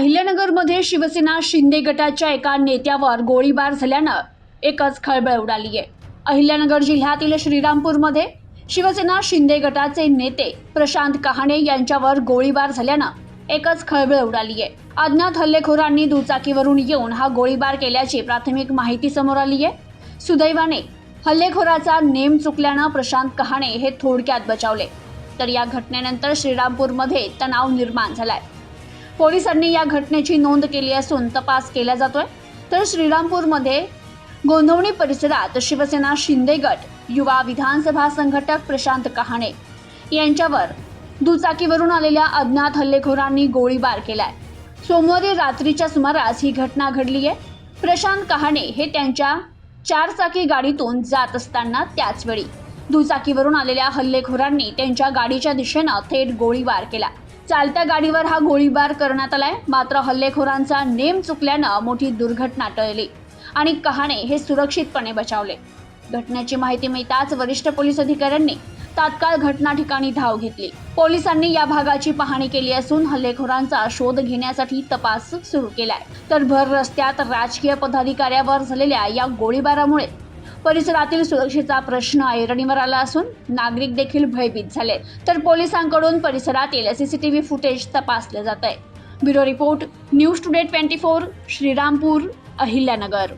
अहिल्यानगरमध्ये शिवसेना शिंदे गटाच्या एका नेत्यावर गोळीबार झाल्यानं एकच खळबळ उडाली आहे। अहिल्यानगर जिल्ह्यातील श्रीरामपूरमध्ये शिवसेना शिंदे गटाचे नेते प्रशांत कहाणे यांच्यावर गोळीबार झाल्यानं एकच खळबळ उडाली आहे। अज्ञात हल्लेखोरांनी दुचाकीवरून येऊन हा गोळीबार केल्याची प्राथमिक माहिती समोर आली आहे। सुदैवाने हल्लेखोराचा नेम चुकल्यानं प्रशांत कहाणे हे थोडक्यात बचावले, तर या घटनेनंतर श्रीरामपूरमध्ये तणाव निर्माण झालाय। पोलिसांनी या घटनेची नोंद केली असून तपास केला जातोय। तर श्रीरामपूरमध्ये गोंधवणी परिसरात शिवसेना शिंदे गट युवा विधानसभा संघटक प्रशांत कहाणे यांच्यावर दुचाकीवरून आलेल्या अज्ञात हल्लेखोरांनी गोळीबार केलाय। सोमवारी रात्रीच्या सुमारास ही घटना घडली आहे। प्रशांत कहाणे हे त्यांच्या चारचाकी गाडीतून जात असताना त्याचवेळी दुचाकीवरून आलेल्या हल्लेखोरांनी त्यांच्या गाडीच्या दिशेनं थेट गोळीबार केला। चालत्या गाडीवर हा गोळीबार करण्यात आलाय, मात्र हल्लेखोरांचा नेम चुकल्यानं मोठी दुर्घटना टळली आणि कहाणे हे सुरक्षितपणे बचावले। घटनेची माहिती मिळताच वरिष्ठ पोलीस अधिकाऱ्यांनी तात्काळ घटना ठिकाणी धाव घेतली। पोलिसांनी या भागाची पाहणी केली असून हल्लेखोरांचा शोध घेण्यासाठी तपास सुरू केलाय। तर भर रस्त्यात राजकीय पदाधिकाऱ्यावर झालेल्या या गोळीबारामुळे परिसरातील सुरक्षेचा प्रश्न ऐरणीवर आला असून नागरिक देखील भयभीत झाले। तर पोलिसांकडून परिसरातील सीसीटीव्ही फुटेज तपासले जात आहे। Bureau report, news today 24, Shrirampur, Ahilyanagar.